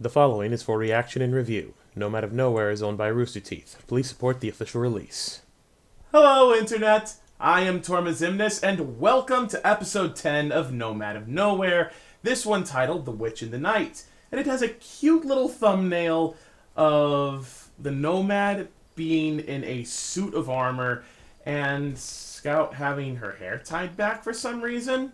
The following is for reaction and review. Nomad of Nowhere is owned by Rooster Teeth. Please support the official release. Hello, Internet! I am Torma Ximnus, and welcome to episode 10 of Nomad of Nowhere, this one titled The Witch in the Night. And it has a cute little thumbnail of the Nomad being in a suit of armor and Scout having her hair tied back for some reason.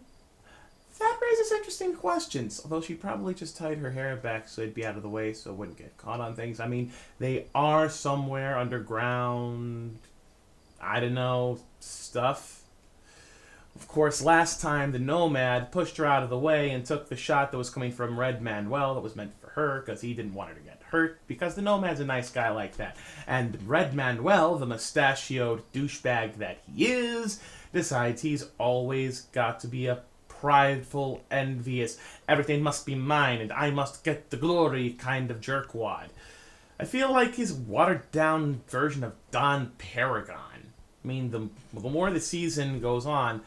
That raises interesting questions, although she probably just tied her hair back so it'd be out of the way so it wouldn't get caught on things. I mean, they are somewhere underground, I don't know, stuff. Of course, last time the Nomad pushed her out of the way and took the shot that was coming from Red Manuel that was meant for her because he didn't want her to get hurt because the Nomad's a nice guy like that. And Red Manuel, the mustachioed douchebag that he is, decides he's always got to be a prideful, envious, everything must be mine and I must get the glory kind of jerkwad. I feel like his watered-down version of Don Paragon. I mean, the more the season goes on,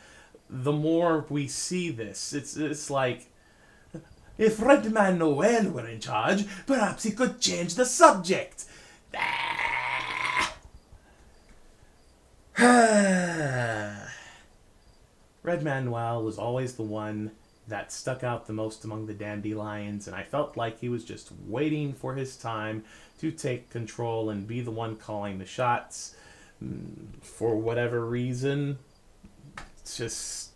the more we see this. It's like, if Red Man Noel were in charge, perhaps he could change the subject. Red Manuel was always the one that stuck out the most among the dandelions, and I felt like he was just waiting for his time to take control and be the one calling the shots. For whatever reason, it's just...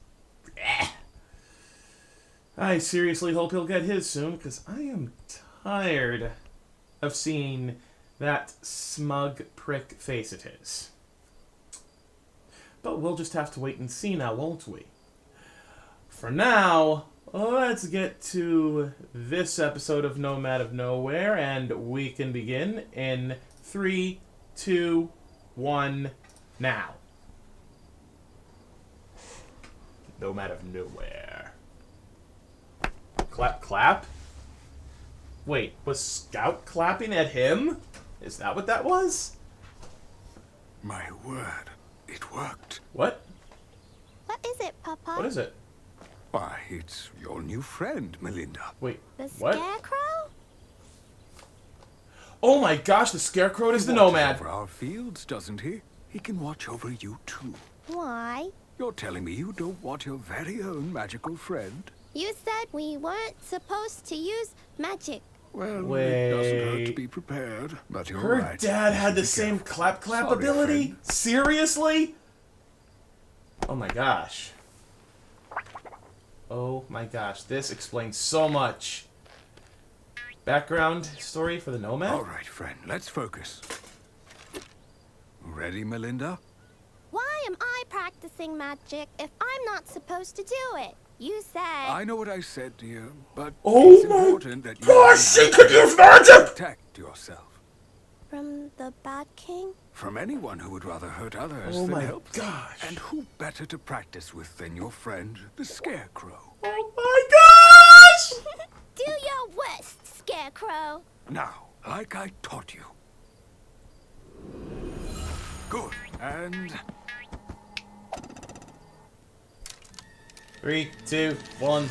I seriously hope he'll get his soon, because I am tired of seeing that smug prick face of his. But we'll just have to wait and see now, won't we? For now, let's get to this episode of Nomad of Nowhere, and we can begin in 3, 2, 1, now. Nomad of Nowhere. Clap, clap? Wait, was Scout clapping at him? Is that what that was? My word, it worked. What? What is it, Papa? What is it? Why, it's your new friend, Melinda. Wait, The what? Scarecrow? Oh my gosh, the Scarecrow is the He watches Nomad. over our fields, doesn't he? He can watch over you too. Why? You're telling me you don't want your very own magical friend? You said we weren't supposed to use magic. Well, it doesn't hurt to Wait. be prepared, but you're Her right. dad You had should the be same careful. clap Sorry, ability? friend. Seriously? Oh my gosh. Oh my gosh, this explains so much. Background story for the Nomad? All right, friend, let's focus. Ready, Melinda? Why am I practicing magic if I'm not supposed to do it? You said... I know what I said, dear, but Oh it's my important that you gosh, she could use magic! protect yourself From the Bad King? from anyone who would rather hurt others Oh than my help them. gosh. And who better to practice with than your friend, the Scarecrow? Oh my gosh! Do your worst, Scarecrow. Now, like I taught you. Good. And 3, 2, 1.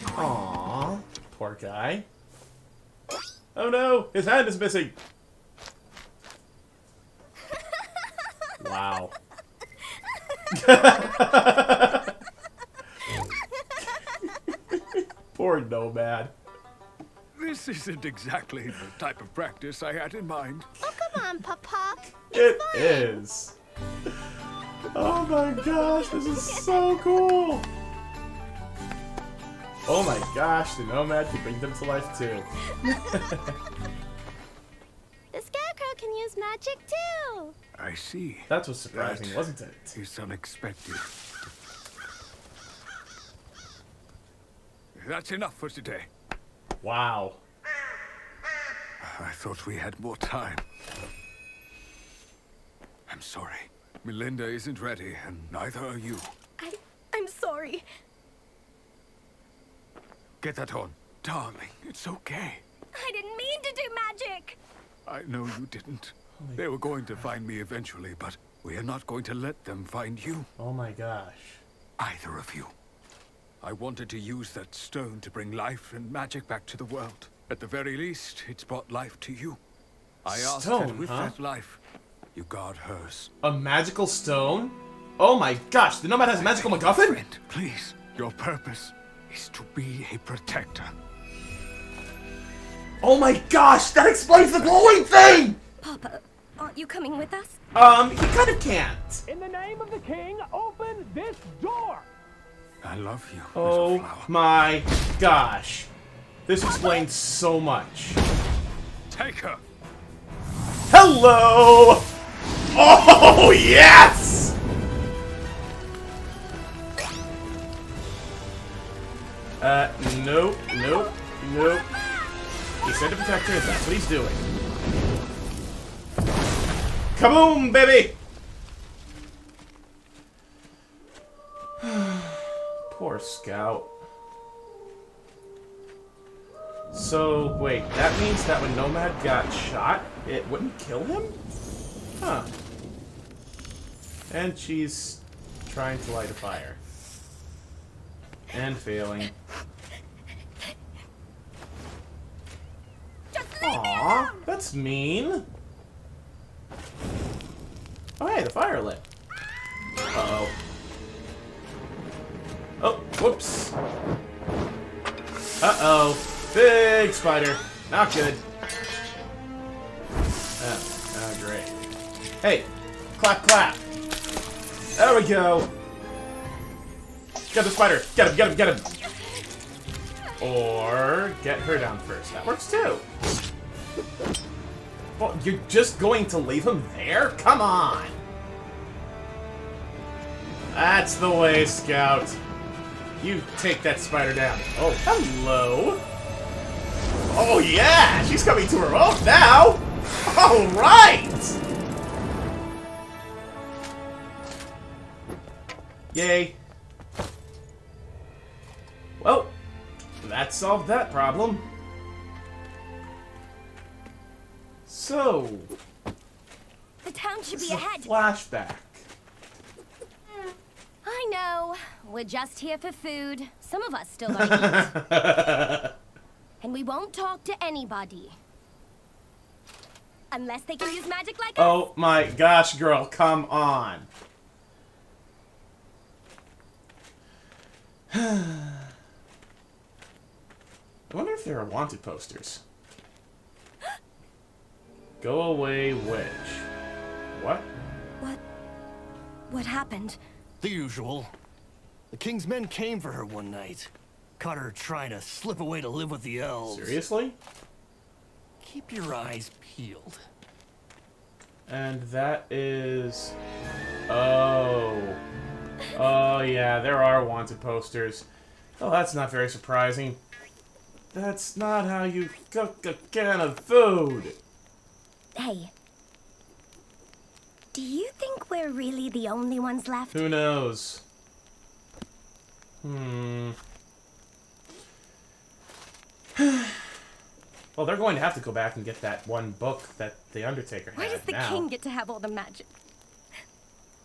Aww, poor guy. Oh no, his hand is missing. Wow. Poor Nomad. this isn't exactly the type of practice I had in mind. Oh, come on, Papa. It is. Oh my gosh, this is so cool. Oh my gosh, the Nomad can bring them to life too. The Scarecrow can use magic, too. I see. That was surprising, That wasn't it? It's unexpected. That's enough for today. Wow. I thought we had more time. I'm sorry. Melinda isn't ready, and neither are you. I'm sorry. Get that on. Darling, it's okay. I didn't mean to do magic. I know you didn't. They were going to find me eventually, but We are not going to let them find you, Oh my gosh. either of you. I wanted to use that stone to bring life and magic back to the world. At the very least, it's brought life to you. I ask Stone, that with huh? that life, you guard hers. A magical stone? Oh my gosh, the Nomad has a magical MacGuffin? Friend, please. Your purpose is to be a protector. Oh my gosh, that explains the glowing thing! Papa, aren't you coming with us? He kind of can't. In the name of the king, open this door! I love you, Oh little flower. my gosh. This explains so much. Take her. Hello! Oh, yes! Nope, nope, nope. He said to protect her, that's what he's doing. Kaboom, baby! Poor Scout. So, wait, that means that when Nomad got shot, it wouldn't kill him? Huh. And she's trying to light a fire. And failing. Aww, that's mean. Oh, hey, the fire lit. Uh-oh. Oh, whoops. Uh-oh. Big spider. Not good. Oh, great. Hey, clap, clap. There we go. Get the spider. Get him, get him, get him. Or get her down first. That works too. Well, you're just going to leave him there? Come on. That's the way, Scout. You take that spider down. Oh, hello. Oh, yeah! She's coming to her own now! All right! Yay. Well, that solved that problem. So, The town should this be is a ahead. flashback. I know. We're just here for food. Some of us still don't eat. And we won't talk to anybody. Unless they can use magic like us. Oh my gosh, girl, come on. I wonder if there are wanted posters. Go away, witch. What? What happened? The usual. The king's men came for her one night. Caught her trying to slip away to live with the elves. Seriously? Keep your eyes peeled. And that is... Oh. Oh, yeah, there are wanted posters. Oh, that's not very surprising. That's not how you cook a can of food. Hey. Do you think we're really the only ones left? Who knows? Well, they're going to have to go back and get that one book that the Undertaker had. Why does the now. king get to have all the magic?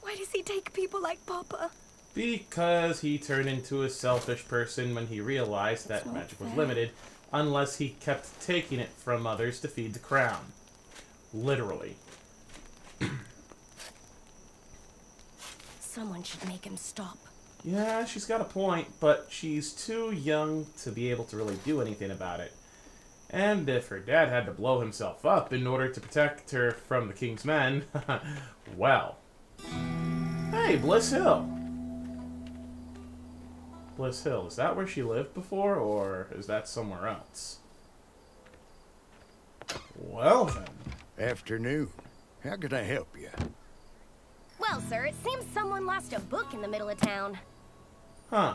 Why does he take people like Papa? Because he turned into a selfish person when he realized that not magic was fair. limited, unless he kept taking it from others to feed the crown. Literally. Someone should make him stop. Yeah, she's got a point, but she's too young to be able to really do anything about it. And if her dad had to blow himself up in order to protect her from the king's men, well. Hey, Bliss Hill. Bliss Hill, is that where she lived before, or is that somewhere else? Well then. Afternoon. How can I help you? Well, sir, it seems someone lost a book in the middle of town. Huh.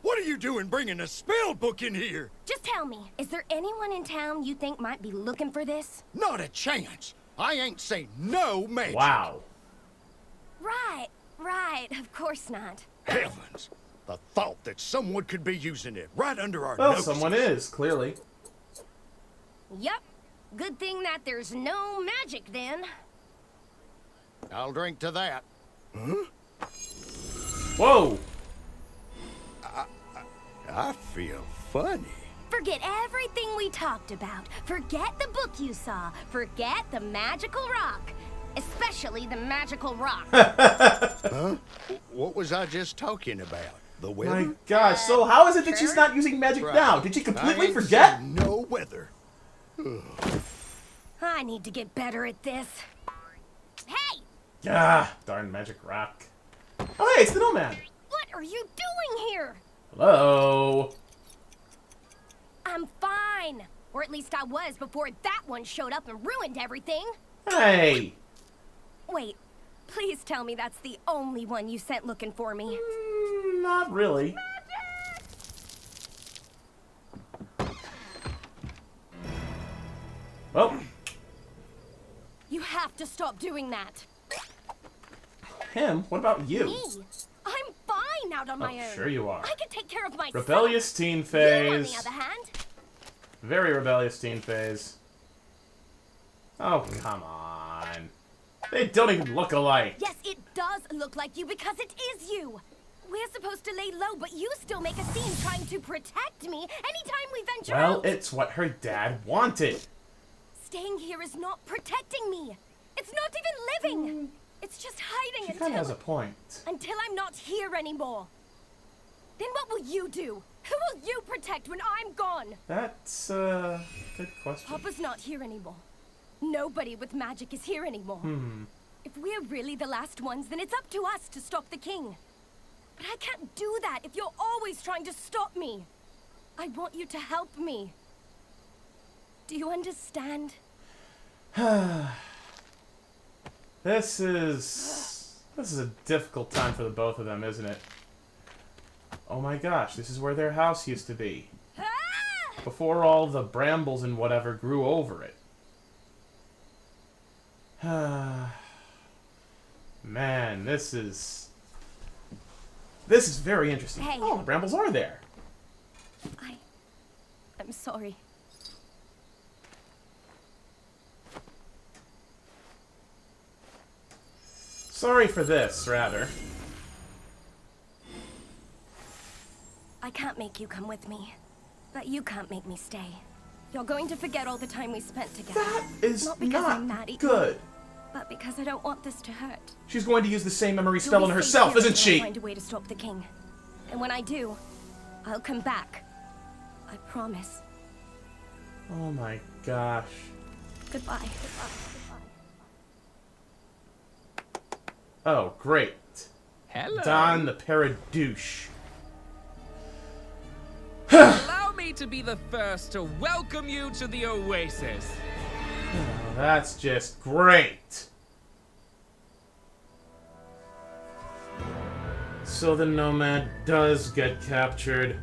What are you doing bringing a spell book in here? Just tell me, is there anyone in town you think might be looking for this? Not a chance. I ain't saying no magic. Wow. Right, of course not. Heavens. The thought that someone could be using it right under our Well, noses. someone is, clearly. Yep. Good thing that there's no magic then. I'll drink to that. Whoa! I feel funny. Forget everything we talked about. Forget the book you saw. Forget the magical rock. Especially the magical rock. Huh? What was I just talking about? The weather? My gosh, so how is it that she's not using magic Right. now? Did she I completely ain't forget? seen no weather. I need to get better at this. Hey! Ah, darn magic rock. Oh, hey, it's the Nomad. What are you doing here? Hello. I'm fine. Or at least I was before that one showed up and ruined everything. Hey. Wait, please tell me that's the only one you sent looking for me. Not really. Well, You have to stop doing that. him? What about you? Me? I'm fine out on my own. Sure you are. I can take care of myself. Rebellious teen You, on phase. the other hand, Very rebellious teen phase. Oh, come on. They don't even look alike. yes, it does look like you because it is you. We're supposed to lay low, but you still make a scene trying to protect me anytime we venture Well, out. it's what her dad wanted. Staying here is not protecting me. It's not even living. It's just hiding She kind of has a point. until I'm not here anymore. Then what will you do? Who will you protect when I'm gone? That's a good question. Papa's not here anymore. Nobody with magic is here anymore. If we're really the last ones, then it's up to us to stop the king. But I can't do that if you're always trying to stop me. I want you to help me. Do you understand? This is a difficult time for the both of them, isn't it? Oh my gosh, this is where their house used to be. Ah! Before all the brambles and whatever grew over it. Man, this is very interesting. Hey. Oh, the brambles are there. I'm sorry. Sorry for this, rather. I can't make you come with me. But you can't make me stay. You're going to forget all the time we spent together. That is Not because I'm mad at you. good. But because I don't want this to hurt. She's going to use the same memory You'll spell be on safe herself, here isn't until I she? find a way to stop the king. And when I do, I'll come back. I promise. Oh my gosh. Goodbye. Oh, great. Hello. Don the Paradouche. Allow me to be the first to welcome you to the Oasis. Oh, that's just great. So the Nomad does get captured.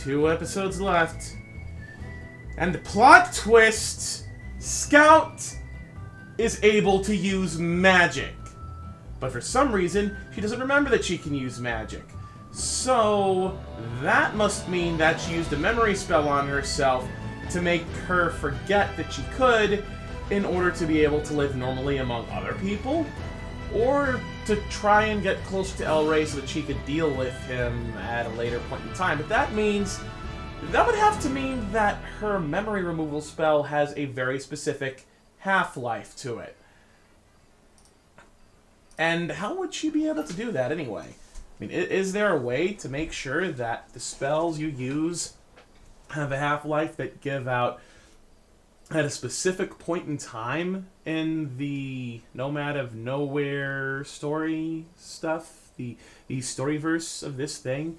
2 episodes left. And the plot twist, Scout is able to use magic. But for some reason, she doesn't remember that she can use magic. So that must mean that she used a memory spell on herself to make her forget that she could in order to be able to live normally among other people, or to try and get closer to El Rey so that she could deal with him at a later point in time. But that would have to mean that her memory removal spell has a very specific half-life to it. And how would she be able to do that anyway? I mean, is there a way to make sure that the spells you use have a half-life that give out at a specific point in time in the Nomad of Nowhere story stuff? The storyverse of this thing?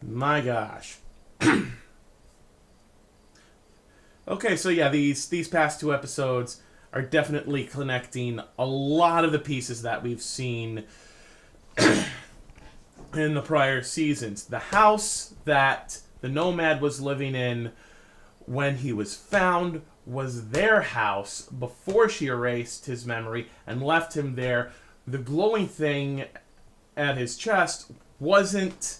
My gosh. Okay, so yeah, these past 2 episodes are definitely connecting a lot of the pieces that we've seen in the prior seasons. The house that the Nomad was living in when he was found was their house before she erased his memory and left him there. The glowing thing at his chest wasn't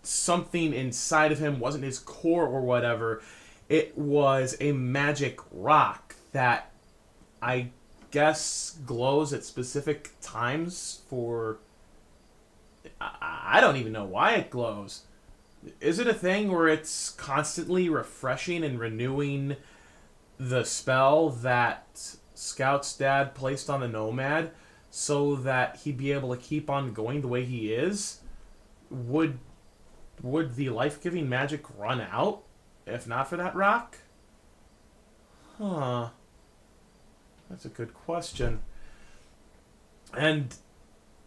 something inside of him, wasn't his core or whatever. It was a magic rock that I guess, glows at specific times for... I don't even know why it glows. Is it a thing where it's constantly refreshing and renewing the spell that Scout's dad placed on the Nomad so that he'd be able to keep on going the way he is? Would the life-giving magic run out if not for that rock? Huh. That's a good question. And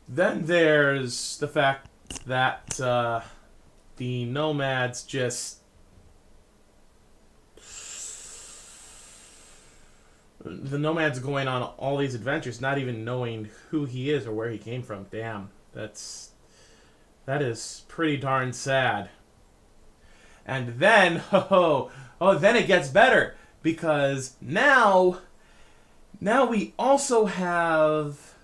then there's the fact that the Nomad's just... The Nomad's going on all these adventures not even knowing who he is or where he came from. Damn, that is pretty darn sad. And then, then it gets better, because now we also have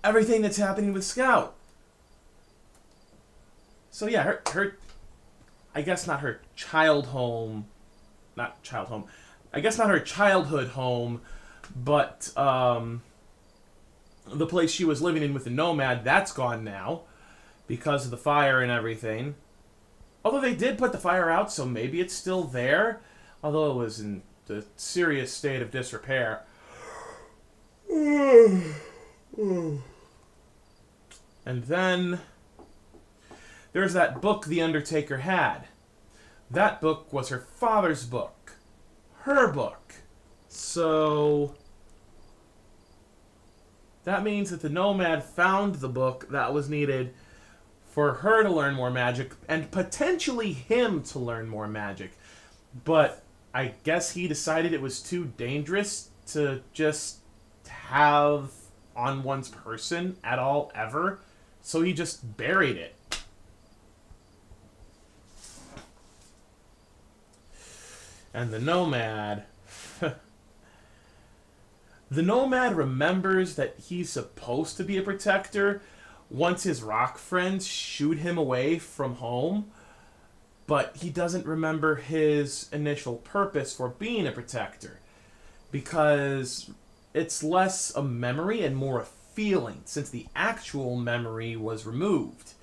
everything that's happening with Scout. So yeah, her I guess not her I guess not her childhood home, but the place she was living in with the Nomad, that's gone now because of the fire and everything. Although they did put the fire out, so maybe it's still there, although it was in a serious state of disrepair. And then there's that book the Undertaker had. That book was her father's book. Her book. So that means that the Nomad found the book that was needed for her to learn more magic, and potentially him to learn more magic. But I guess he decided it was too dangerous to just have on one's person at all, ever. So he just buried it. And the Nomad... The Nomad remembers that he's supposed to be a protector once his rock friends shoot him away from home, but he doesn't remember his initial purpose for being a protector, because it's less a memory and more a feeling, since the actual memory was removed.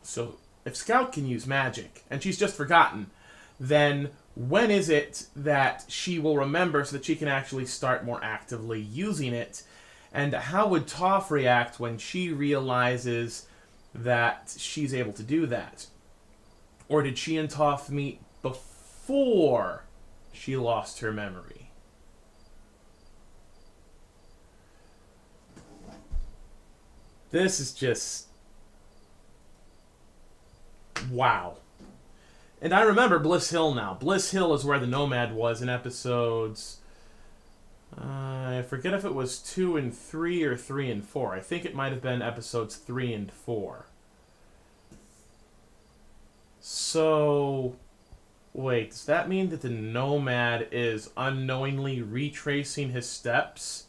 So, if Scout can use magic, and she's just forgotten, then when is it that she will remember so that she can actually start more actively using it? And how would Toph react when she realizes that she's able to do that? Or did she and Toph meet before she lost her memory? This is just... wow. And I remember Bliss Hill now. Bliss Hill is where the Nomad was in episodes... I forget if it was 2 and 3 or 3 and 4. I think it might have been episodes 3 and 4. So... wait, does that mean that the Nomad is unknowingly retracing his steps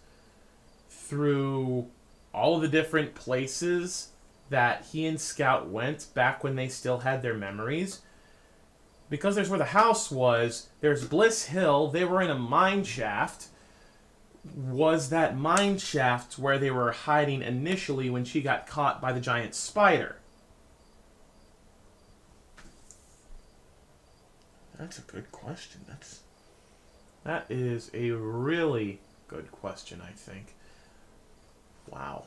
through all of the different places that he and Scout went back when they still had their memories? Because there's where the house was, there's Bliss Hill, they were in a mine shaft. Was that mine shaft where they were hiding initially when she got caught by the giant spider? That's a good question. That is a really good question, I think. Wow.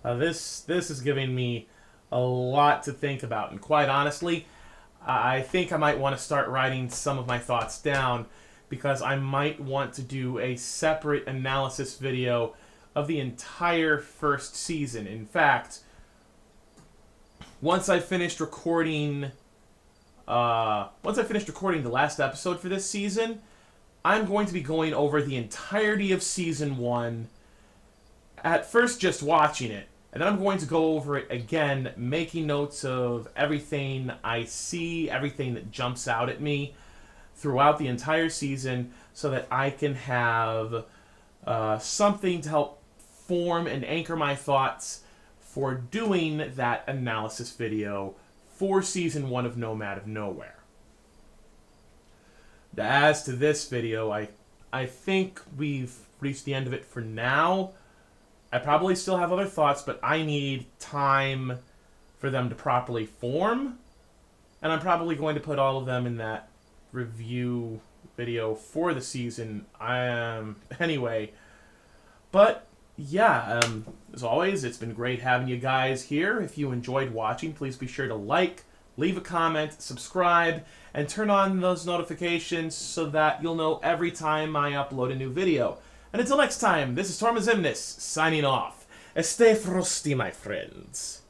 This is giving me a lot to think about, and quite honestly, I think I might want to start writing some of my thoughts down, because I might want to do a separate analysis video of the entire first season. In fact, once I finished recording the last episode for this season, I'm going to be going over the entirety of Season 1, at first just watching it, and then I'm going to go over it again, making notes of everything I see, everything that jumps out at me throughout the entire season, so that I can have something to help form and anchor my thoughts for doing that analysis video for Season 1 of Nomad of Nowhere. As to this video, I think we've reached the end of it for now. I probably still have other thoughts, but I need time for them to properly form. And I'm probably going to put all of them in that review video for the season. Anyway. But, yeah, as always, it's been great having you guys here. If you enjoyed watching, please be sure to like, leave a comment, subscribe, and turn on those notifications so that you'll know every time I upload a new video. And until next time, this is Torma Ximnus, signing off. Stay frosty, my friends.